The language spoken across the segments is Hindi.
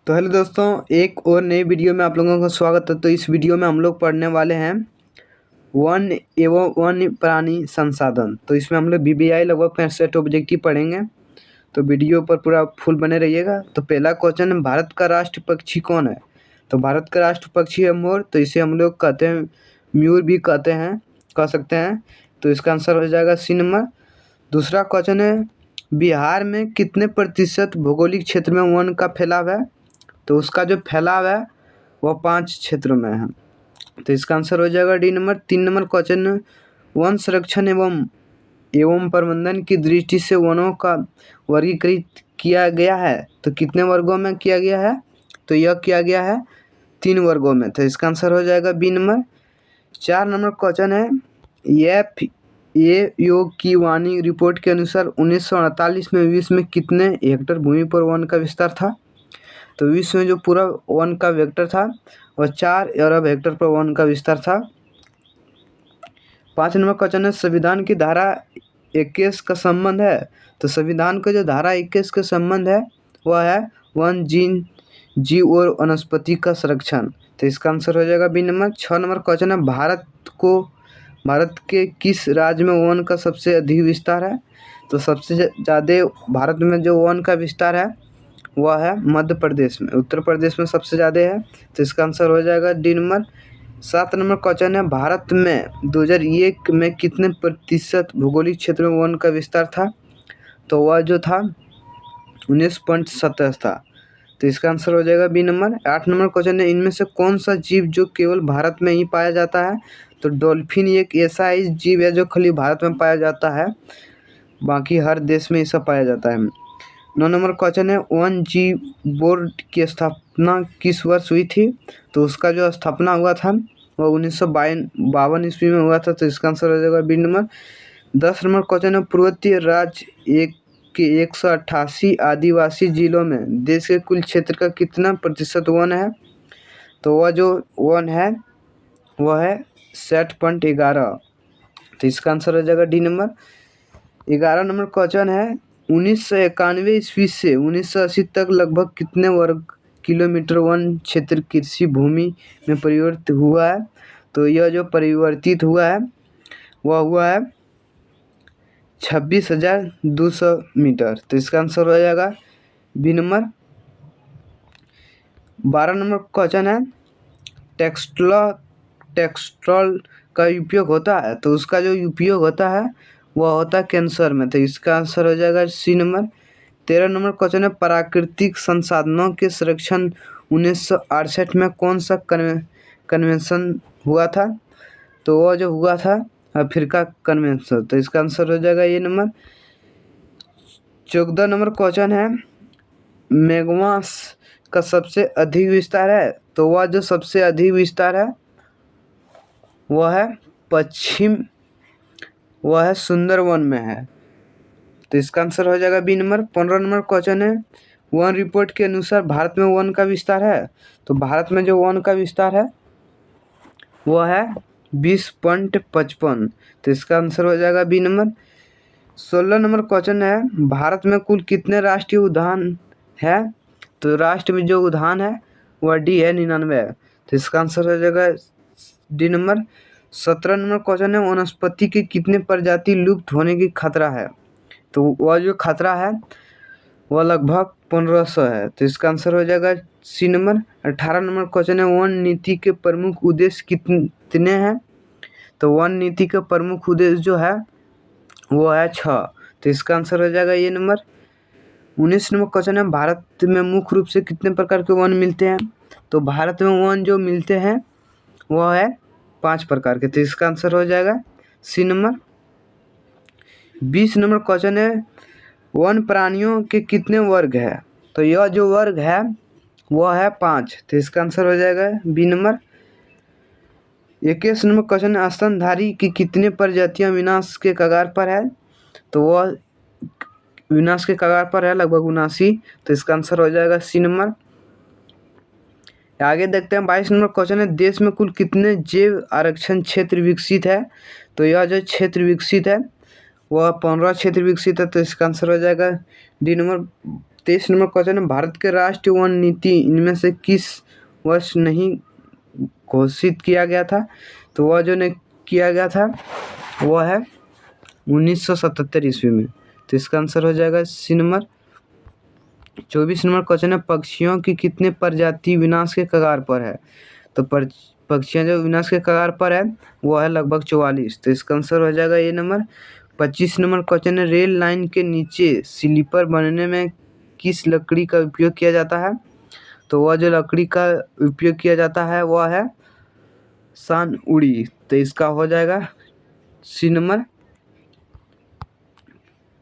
तो हेलो दोस्तों, एक और नई वीडियो में आप लोगों का स्वागत है। तो इस वीडियो में हम लोग पढ़ने वाले हैं वन एवं वन्य प्राणी संसाधन। तो इसमें हम लोग बीबीआई लगभग 65 ऑब्जेक्टिव पढ़ेंगे। तो वीडियो पर पूरा फुल बने रहिएगा। तो पहला क्वेश्चन है, भारत का राष्ट्र पक्षी कौन है? तो भारत का राष्ट्र पक्षी है मोर। तो इसे हम लोग कहते हैं, मयूर भी कहते हैं, कह सकते हैं। तो इसका आंसर हो जाएगा सी नंबर। दूसरा क्वेश्चन है, बिहार में कितने प्रतिशत भौगोलिक क्षेत्र में वन का फैलाव है? तो उसका जो फैलाव है वह 5 क्षेत्रों में है। तो इसका आंसर हो जाएगा D number. 3 number question, one संरक्षण एवं प्रबंधन की दृष्टि से वनों का वर्गीकृत किया गया है। तो कितने वर्गों में किया गया है? तो यह किया गया है 3 वर्गों में। तो इसका आंसर हो जाएगा बी नंबर। 4 नंबर क्वेश्चन है, योग की वाणी रिपोर्ट के अनुसार 1948 में विश्व में कितने हेक्टेयर भूमि पर वन का विस्तार था? तो विश्व में जो पूरा वन का वेक्टर था वह 4 अरब हेक्टेयर पर वन का विस्तार था। 5 नंबर क्वेश्चन है, संविधान की धारा 21 का संबंध है। तो संविधान का जो धारा 21 का संबंध है वह है वन, जीव और वनस्पति का संरक्षण। तो इसका आंसर हो जाएगा बी नंबर। 6 नंबर क्वेश्चन है, भारत के किस राज्य में वन का सबसे अधिक विस्तार है? तो सबसे ज़्यादा भारत में जो वन का विस्तार है वह है मध्य प्रदेश में, उत्तर प्रदेश में सबसे ज़्यादा है। तो इसका आंसर हो जाएगा डी नंबर। 7 नंबर क्वेश्चन है, भारत में 2001 में कितने प्रतिशत भौगोलिक क्षेत्र में वन का विस्तार था? तो वह जो था 19.70 था। तो इसका आंसर हो जाएगा बी नंबर। 8 नंबर क्वेश्चन है, इनमें से कौन सा जीव जो केवल भारत में ही पाया जाता है? तो डॉल्फिन एक ऐसा ही जीव है जो खाली भारत में पाया जाता है, बाकी हर देश में ऐसा पाया जाता है। 9 नंबर क्वेश्चन है, वन जीव बोर्ड की स्थापना किस वर्ष हुई थी? तो उसका जो स्थापना हुआ था वह 1952 ईस्वी में हुआ था। तो इसका आंसर हो जाएगा बी नंबर। 10 नंबर क्वेश्चन है, पूर्वोत्तर राज्य एक के 188 आदिवासी जिलों में देश के कुल क्षेत्र का कितना प्रतिशत वन है? तो वह जो वन है वह है 60.11। तो इसका आंसर हो जाएगा डी नंबर। 11 नंबर क्वेश्चन है, 1991 ईस्वी से 1980 तक लगभग कितने वर्ग किलोमीटर वन क्षेत्र कृषि भूमि में परिवर्तित हुआ है? तो यह जो परिवर्तित हुआ है वह हुआ है 26,200 मीटर। तो इसका आंसर हो जाएगा बी नंबर। 12 नंबर क्वेश्चन है, टेक्सट्रॉल का उपयोग होता है। तो उसका जो उपयोग होता है वह होता है कैंसर में। तो इसका आंसर हो जाएगा सी नंबर। 13 नंबर क्वेश्चन है, प्राकृतिक संसाधनों के संरक्षण 1968 में कौन सा कन्वेंशन हुआ था? तो वह जो हुआ था अफ्रीका कन्वेंशन। तो इसका आंसर हो जाएगा ये नंबर। 14 नंबर क्वेश्चन है, मेघमास का सबसे अधिक विस्तार है। तो वह जो सबसे अधिक विस्तार है वह है वह है सुंदरवन में है। तो इसका आंसर हो जाएगा बी नंबर। 15 नंबर क्वेश्चन है, वन रिपोर्ट के अनुसार भारत में वन का विस्तार है। तो भारत में जो वन का विस्तार है वह है 20.55। तो इसका आंसर हो जाएगा बी नंबर। 16 नंबर क्वेश्चन है, भारत में कुल कितने राष्ट्रीय उद्यान है? तो राष्ट्र में जो उद्यान है वह डी है 99। तो इसका आंसर हो जाएगा डी नंबर। 17 नंबर क्वेश्चन है, वनस्पति की कितने प्रजाति लुप्त होने की खतरा है? तो वह जो खतरा है वह लगभग 1500 है। तो इसका आंसर हो जाएगा सी नंबर। 18 नंबर क्वेश्चन है, वन नीति के प्रमुख उद्देश्य कितने हैं? तो वन नीति का प्रमुख उद्देश्य जो है वो है 6। तो इसका आंसर हो जाएगा ये नंबर। 19 नंबर क्वेश्चन है, भारत में मुख्य रूप से कितने प्रकार के वन मिलते हैं? तो भारत में वन जो मिलते हैं वह है 5 प्रकार के। तो इसका आंसर हो जाएगा सी नंबर। 20 नंबर क्वेश्चन है, वन प्राणियों के कितने वर्ग है? तो यह जो वर्ग है वह है 5। तो इसका आंसर हो जाएगा बी नंबर। 21 नंबर क्वेश्चन है, स्तनधारी की कितने प्रजातियां विनाश के कगार पर है? तो वह विनाश के कगार पर है लगभग 79। तो इसका आंसर हो जाएगा सी नंबर। आगे देखते हैं 22 नंबर क्वेश्चन है, देश में कुल कितने जैव आरक्षण क्षेत्र विकसित है? तो यह जो क्षेत्र विकसित है वह 15 क्षेत्र विकसित है। तो इसका आंसर हो जाएगा डी नंबर। 23 नंबर क्वेश्चन है, भारत के राष्ट्रीय वन नीति इनमें से किस वर्ष नहीं घोषित किया गया था? तो वह जो नहीं किया गया था वह है 1977 ईस्वी में। तो इसका आंसर हो जाएगा सी नंबर। 24 नंबर क्वेश्चन है, पक्षियों की कितने प्रजाति विनाश के कगार पर है? तो पक्षियाँ जो विनाश के कगार पर है वो है लगभग 44। तो इसका आंसर हो जाएगा ए नंबर। 25 नंबर क्वेश्चन है, रेल लाइन के नीचे स्लीपर बनने में किस लकड़ी का उपयोग किया जाता है? तो वह जो लकड़ी का उपयोग किया जाता है वह है सान उड़ी। तो इसका हो जाएगा सी नंबर।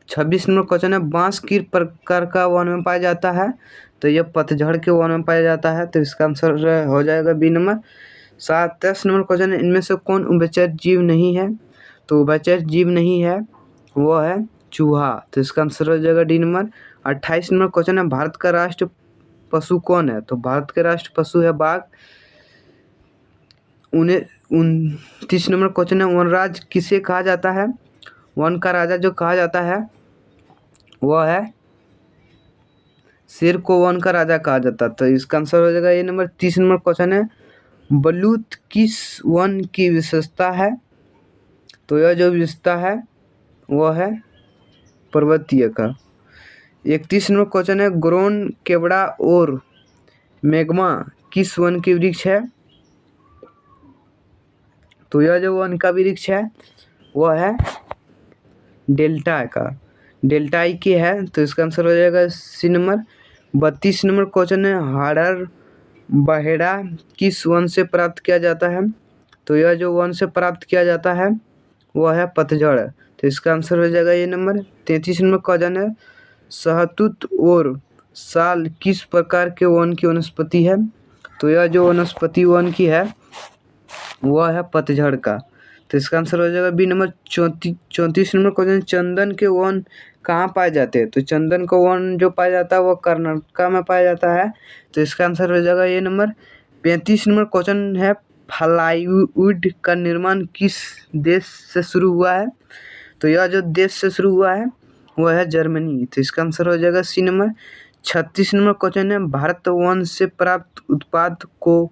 26 नंबर क्वेश्चन है, बांस किस प्रकार का वन में पाया जाता है? तो यह पतझड़ के वन में पाया जाता है। तो इसका आंसर हो जाएगा बी नंबर। 27 नंबर क्वेश्चन है, इनमें से कौन उभयचर जीव नहीं है? तो उभयचर जीव नहीं है वो है चूहा। तो इसका आंसर हो जाएगा डी नंबर। 28 नंबर क्वेश्चन है, भारत का राष्ट्र पशु कौन है? तो भारत के राष्ट्र पशु है बाघ। 29 नंबर क्वेश्चन है, वनराज किसे कहा जाता है? वन का राजा जो कहा जाता है वह है शेर को वन का राजा कहा जाता है। तो इसका आंसर हो जाएगा ए नंबर। 30 नंबर क्वेश्चन है, बलूत किस वन की विशेषता है? तो यह जो विशेषता है वह है पर्वतीय का। 31 नंबर क्वेश्चन है, ग्रोन, केवड़ा और मैग्मा किस वन की वृक्ष है? तो यह जो वन का वृक्ष है वह है डेल्टा का, डेल्टाई की है। तो इसका आंसर हो जाएगा सी नंबर। 32 नंबर क्वेश्चन है, हाड़र बहेड़ा किस वन से प्राप्त किया जाता है? तो यह जो वन से प्राप्त किया जाता है वह है पतझड़। तो इसका आंसर हो जाएगा ये नंबर। 33 नंबर क्वेश्चन है, शहतूत और साल किस प्रकार के वन की वनस्पति है? तो यह जो वनस्पति वन की है वह है पतझड़ का। तो इसका आंसर हो जाएगा बी नंबर। 34 नंबर क्वेश्चन, चंदन के वन कहाँ पाए जाते हैं? तो चंदन का वन जो पाया जाता है वह कर्नाटक में पाया जाता है। तो इसका आंसर हो जाएगा ये नंबर। 35 नंबर क्वेश्चन है, प्लाईवुड का निर्माण किस देश से शुरू हुआ है? तो यह जो देश से शुरू हुआ है वह है जर्मनी। तो इसका आंसर हो जाएगा सी नंबर। 36 नंबर क्वेश्चन है, भारत वन से प्राप्त उत्पाद को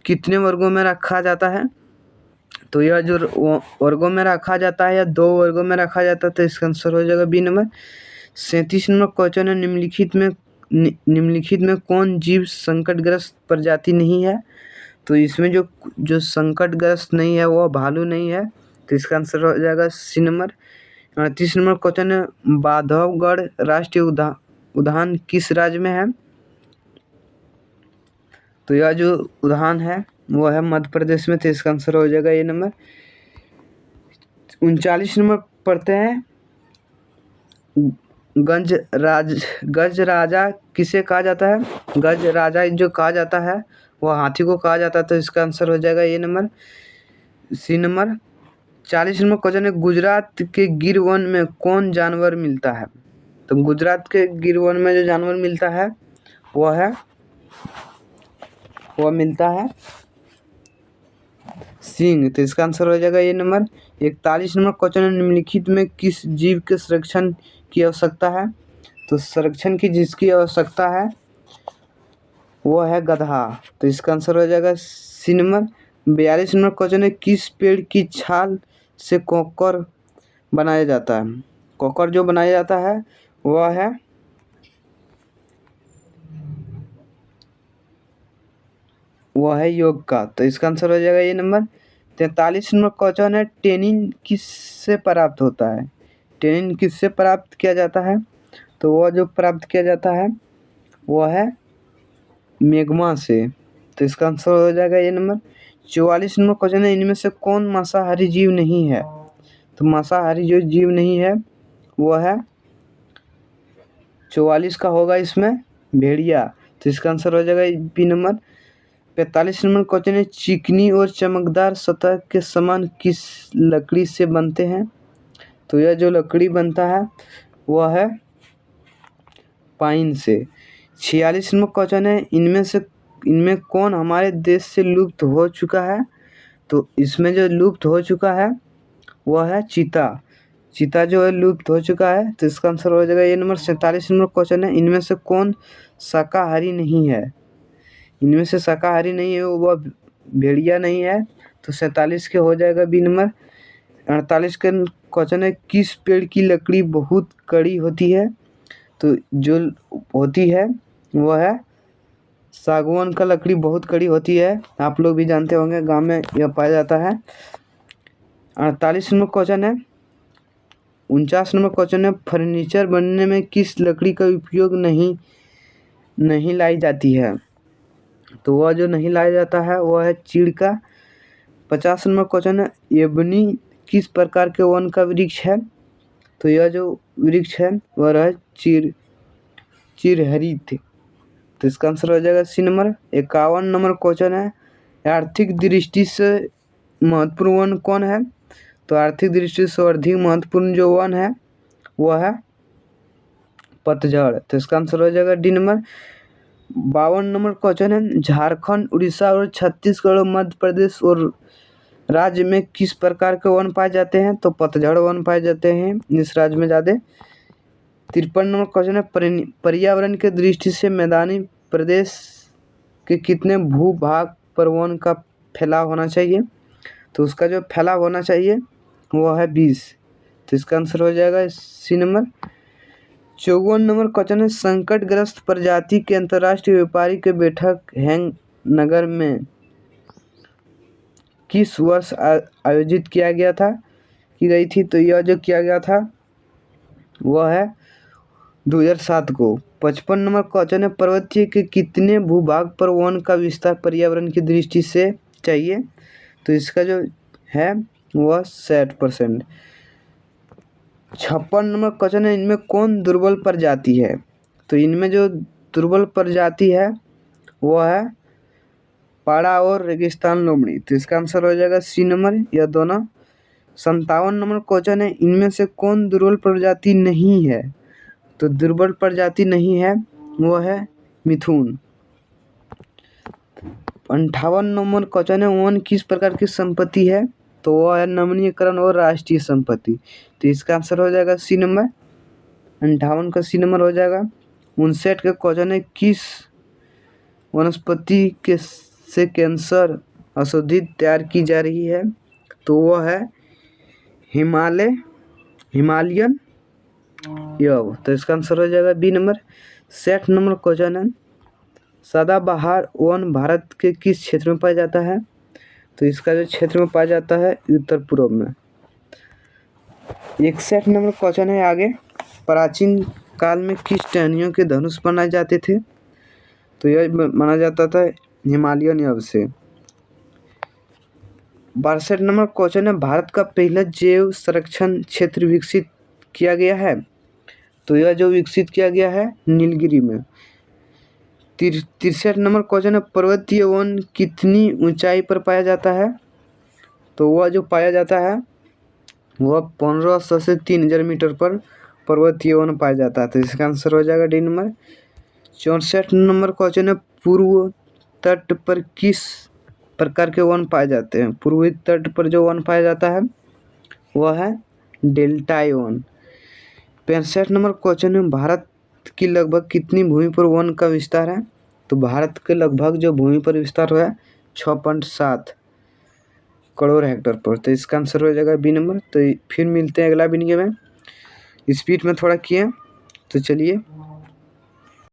कितने वर्गों में रखा जाता है? तो यह जो वर्गों में रखा जाता है या 2 वर्गों में रखा जाता है। तो इसका आंसर हो जाएगा बी नंबर। 37 नंबर क्वेश्चन है, निम्नलिखित में कौन जीव संकटग्रस्त प्रजाति नहीं है? तो इसमें जो संकटग्रस्त नहीं है वह भालू नहीं है। तो इसका आंसर हो जाएगा सी नंबर। 38 नंबर क्वेश्चन है, बांधवगढ़ राष्ट्रीय उद्यान किस राज्य में है? तो यह जो उद्यान है वो है मध्य प्रदेश में। तो इसका आंसर हो जाएगा ये नंबर। 39 नंबर पढ़ते हैं, गज राजा किसे कहा जाता है? गज राजा जो कहा जाता है वह हाथी को कहा जाता है। तो इसका आंसर हो जाएगा ये number, C number. 40 number question है, गुजरात के गिर वन में कौन जानवर मिलता है? तो गुजरात के गिर वन में जो जानवर मिलता है वह मिलता है सिंह। तो इसका आंसर हो जाएगा ये नंबर। 41 नंबर क्वेश्चन है, निम्नलिखित में किस जीव के संरक्षण की आवश्यकता है? तो संरक्षण की जिसकी आवश्यकता है वो है गधा। तो इसका आंसर हो जाएगा सी नंबर। 42 नंबर क्वेश्चन है, किस पेड़ की छाल से कोकर बनाया जाता है? कोकर जो बनाया जाता है वह है योग का। तो इसका आंसर हो जाएगा ये नंबर। 43 नंबर क्वेश्चन है, टेनिन किससे प्राप्त होता है? टेनिन किससे प्राप्त किया जाता है? तो वह जो प्राप्त किया जाता है वह है मैग्मा से। तो इसका आंसर हो जाएगा ये नंबर। 44 नंबर क्वेश्चन है, इनमें से कौन मांसाहारी जीव नहीं है? तो मांसाहारी जो जीव नहीं है वह है 44 का होगा इसमें भेड़िया। तो इसका आंसर हो जाएगा बी नंबर। 45 नंबर क्वेश्चन है, चिकनी और चमकदार सतह के समान किस लकड़ी से बनते हैं? तो यह जो लकड़ी बनता है वह है पाइन से। 46 नंबर क्वेश्चन है, इनमें कौन हमारे देश से लुप्त हो चुका है? तो इसमें जो लुप्त हो चुका है वह है चीता। चीता जो है लुप्त हो चुका है, तो इसका आंसर हो जाएगा ए नंबर। 47 नंबर क्वेश्चन है, इनमें से कौन शाकाहारी नहीं है? इनमें से शाकाहारी नहीं है वह भेड़िया नहीं है, तो 47 के हो जाएगा बी नंबर। 48 का क्वेश्चन है, किस पेड़ की लकड़ी बहुत कड़ी होती है? तो जो होती है वह है सागवान का लकड़ी बहुत कड़ी होती है, आप लोग भी जानते होंगे, गांव में यह पाया जाता है। 48 नंबर क्वेश्चन है, 49 नंबर क्वेश्चन है, फर्नीचर बनने में किस लकड़ी का उपयोग नहीं लाई जाती है? तो वह जो नहीं लाया जाता है वह है चीड़ का। 50 नंबर क्वेश्चन है, एबनी किस प्रकार के वन का वृक्ष है? तो यह जो वृक्ष है वह है चिरहरित, तो इसका आंसर हो जाएगा सी नंबर। 51 नंबर क्वेश्चन है, आर्थिक दृष्टि से महत्वपूर्ण वन कौन है? तो आर्थिक दृष्टि से अधिक महत्वपूर्ण जो वन है वह है पतझड़, तो इसका आंसर हो जाएगा डी नंबर। 52 नंबर क्वेश्चन है, झारखंड, उड़ीसा और छत्तीसगढ़ और मध्य प्रदेश और राज्य में किस प्रकार के वन पाए जाते हैं? तो पतझड़ वन पाए जाते हैं इस राज्य में ज़्यादा। 53 नंबर क्वेश्चन है, पर्यावरण के दृष्टि से मैदानी प्रदेश के कितने भूभाग पर वन का फैलाव होना चाहिए? तो उसका जो फैलाव होना चाहिए वो है 20, तो इसका आंसर हो जाएगा सी नंबर। 54 नंबर क्वेश्चन है, संकटग्रस्त प्रजाति के अंतर्राष्ट्रीय व्यापारी के बैठक हैंग नगर में किस वर्ष आयोजित किया गया था की गई थी? तो यह जो किया गया था वह है 2007 को। 55 नंबर क्वेश्चन है, पर्वतीय के कितने भूभाग पर वन का विस्तार पर्यावरण की दृष्टि से चाहिए? तो इसका जो है वह 60%। 56 नंबर क्वेश्चन है, इनमें कौन दुर्बल प्रजाति है? तो इनमें जो दुर्बल प्रजाति है वह है पाड़ा और रेगिस्तान लोमड़ी, तो इसका आंसर हो जाएगा सी नंबर, यह दोनों। 57 नंबर क्वेश्चन है, इनमें से कौन दुर्बल प्रजाति नहीं है? तो दुर्बल प्रजाति नहीं है वो है मिथुन। 58 नंबर क्वेश्चन है, वन किस प्रकार की संपत्ति है? तो वह है नवीनीकरण और राष्ट्रीय संपत्ति, तो इसका आंसर हो जाएगा सी नंबर। 58 का सी नंबर हो जाएगा। 59 का क्वेश्चन है, किस वनस्पति के से कैंसर औषधि तैयार की जा रही है? तो वह है हिमालयन यव, तो इसका आंसर हो जाएगा बी नंबर। 60 नंबर क्वेश्चन है, सदाबहार वन भारत के किस क्षेत्र में पाया जाता है? तो इसका जो क्षेत्र में पाया जाता है उत्तर पूर्व में। 61 नंबर क्वेश्चन है आगे, प्राचीन काल में किस टहनियों के धनुष बनाए जाते थे? तो यह माना जाता था हिमालयन यव से। 62 नंबर क्वेश्चन है, भारत का पहला जैव संरक्षण क्षेत्र विकसित किया गया है? तो यह जो विकसित किया गया है नीलगिरी में। 63 नंबर क्वेश्चन है, पर्वतीय वन कितनी ऊंचाई पर पाया जाता है? तो वह जो पाया जाता है वह 1500 से 3000 मीटर पर पर्वतीय वन पाया जाता है, तो इसका आंसर हो जाएगा डी नंबर। 64 नंबर क्वेश्चन है, पूर्व तट पर किस प्रकार के वन पाए जाते हैं? पूर्वी तट पर जो वन पाया जाता है वह है डेल्टाई वन। 65 नंबर क्वेश्चन है, भारत की लगभग कितनी भूमि पर वन का विस्तार है? तो भारत के लगभग जो भूमि पर विस्तार हुआ है 6.7 करोड़ हेक्टेयर पर, तो इसका आंसर हो जाएगा बी नंबर। तो फिर मिलते हैं अगला वीडियो में, स्पीड में थोड़ा किए, तो चलिए।